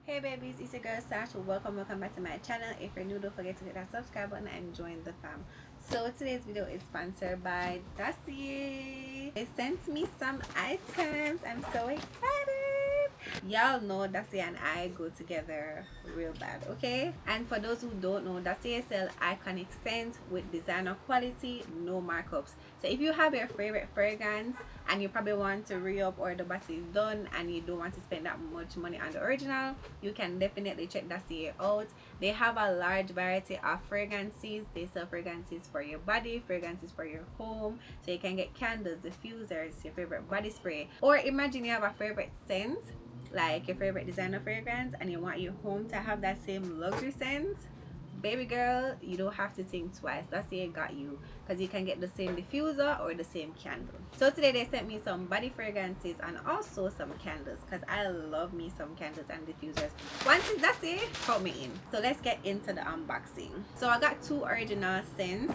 Hey babies, it's your girl Sash. Welcome back to my channel. If you're new, don't forget to hit that subscribe button and join the fam. So today's video is sponsored by Dossier. They sent me some items. I'm so excited. Y'all know Dossier and I go together real bad, okay? And for those who don't know, Dossier sell iconic scents with designer quality, no markups. So if you have your favorite fragrance and you probably want to re-up or the battery is done and you don't want to spend that much money on the original, you can definitely check Dossier out. They have a large variety of fragrances. They sell fragrances for your body, fragrances for your home, so you can get candles, diffusers, your favorite body spray, or imagine you have a favorite scent like your favorite designer fragrance and you want your home to have that same luxury scent. Baby girl, you don't have to think twice. Dossier got you, because you can get the same diffuser or the same candle. So today they sent me some body fragrances and also some candles, because I love me some candles and diffusers. Once it's Dossier, count me in. So let's get into the unboxing. So I got two original scents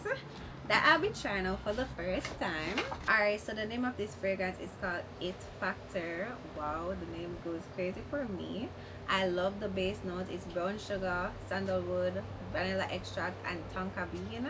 that I'll be trying out for the first time. Alright, so the name of this fragrance is called It Factor. Wow, the name goes crazy for me. I love the base notes. It's brown sugar, sandalwood, vanilla extract, and tonka bean.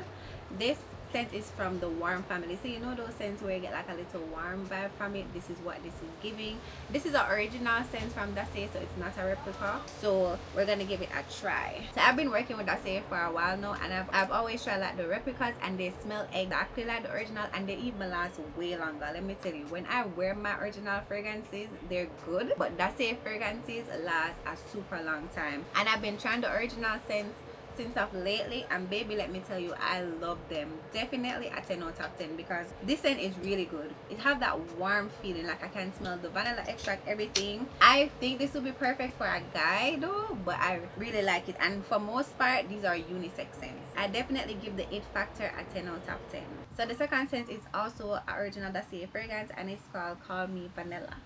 This scent is from the warm family. So you know those scents where you get like a little warm vibe from it? This is what this is giving. This is an original scent from Dossier, so it's not a replica. So we're gonna give it a try. So I've been working with Dossier for a while now, and I've always tried like the replicas, and they smell exactly like the original, and they even last way longer. Let me tell you, when I wear my original fragrances, they're good, but Dossier fragrances last a super long time. And I've been trying the original scents since of lately, and baby, let me tell you, I love them. Definitely a 10 out of 10, because this scent is really good. It have that warm feeling, like I can smell the vanilla extract, everything. I think this would be perfect for a guy though, but I really like it, and for most part these are unisex scents. I definitely give the It Factor a 10 out of 10. So the second scent is also an original Dossier fragrance, and it's called Call Me Vanilla.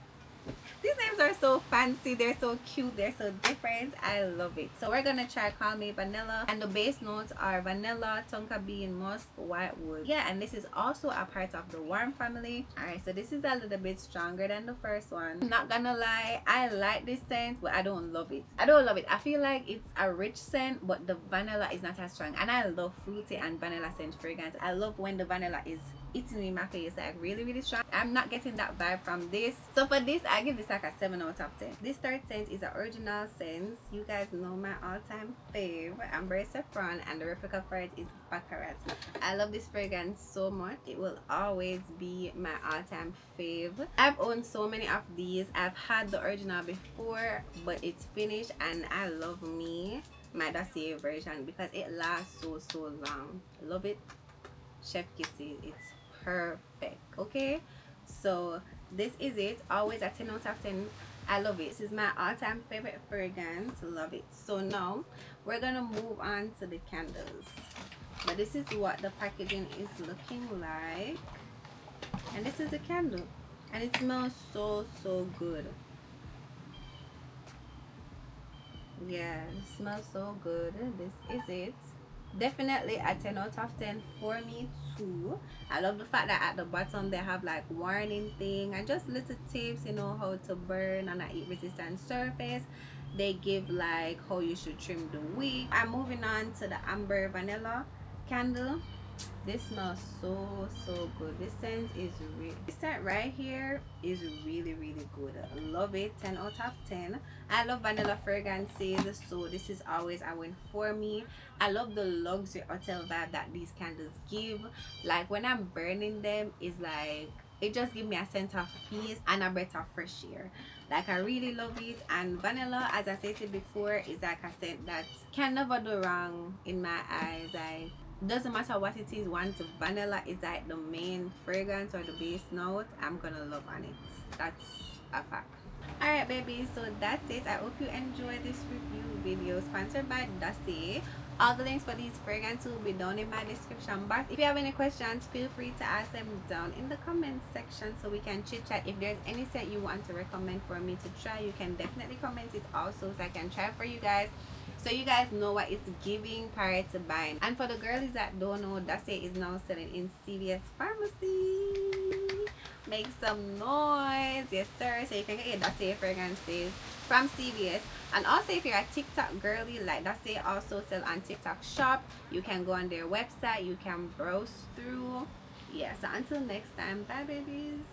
These names are so fancy, they're so cute, they're so different. I love it. So we're gonna try Call Me Vanilla, and the base notes are vanilla, tonka bean, musk, whitewood. Yeah, and this is also a part of the warm family. Alright, so this is a little bit stronger than the first one. I'm not gonna lie, I like this scent, but I don't love it. I feel like it's a rich scent, but the vanilla is not as strong, and I love fruity and vanilla scent fragrance. I love when the vanilla is eating in my face, like really strong. I'm not getting that vibe from this. So for this, I give this like a 7 out of 10. This third scent is an original scent. You guys know my all-time fave, Amber Saffron, and the replica for it is Baccarat. I love this fragrance so much. It will always be my all-time fave. I've owned so many of these. I've had the original before, but it's finished, and I love me my Dossier version because it lasts so long. Love it. Chef kisses. It's perfect. Okay, so this is it. Always a 10 out of 10. I love it. This is my all-time favorite fragrance. Love it. So now we're gonna move on to the candles, but this is what the packaging is looking like, and this is the candle, and it smells so good. Yeah, it smells so good. This is it. Definitely a 10 out of 10 for me too. I love the fact that at the bottom they have like warning thing and just little tips, you know, how to burn on a heat resistant surface. They give like how you should trim the wick. I'm moving on to the Amber Vanilla candle. This smells so good. This scent is this scent right here is really good. I love it. 10 out of 10. I love vanilla fragrances, so this is always a win for me. I love the luxury hotel vibe that these candles give. Like when I'm burning them, it's like it just gives me a sense of peace and a breath of fresh air. Like I really love it. And vanilla, as I said before, is like a scent that can never do wrong in my eyes. doesn't matter what it is. Once vanilla is like the main fragrance or the base note, I'm gonna love on it. That's a fact. Alright babies, so that's it. I hope you enjoyed this review video sponsored by Dossier. All the links for these fragrances will be down in my description box. If you have any questions, feel free to ask them down in the comment section so we can chit chat. If there's any scent you want to recommend for me to try, you can definitely comment it also so I can try for you guys, so you guys know what it's giving prior to buying. And for the girlies that don't know, Dossier is now selling in CVS Pharmacy. Make some noise, yes sir. So you can get your Dossier fragrances from CVS. And also if you're a TikTok girly, like Dossier also sell on TikTok shop. You can go on their website, you can browse through. Yeah, so until next time, bye babies.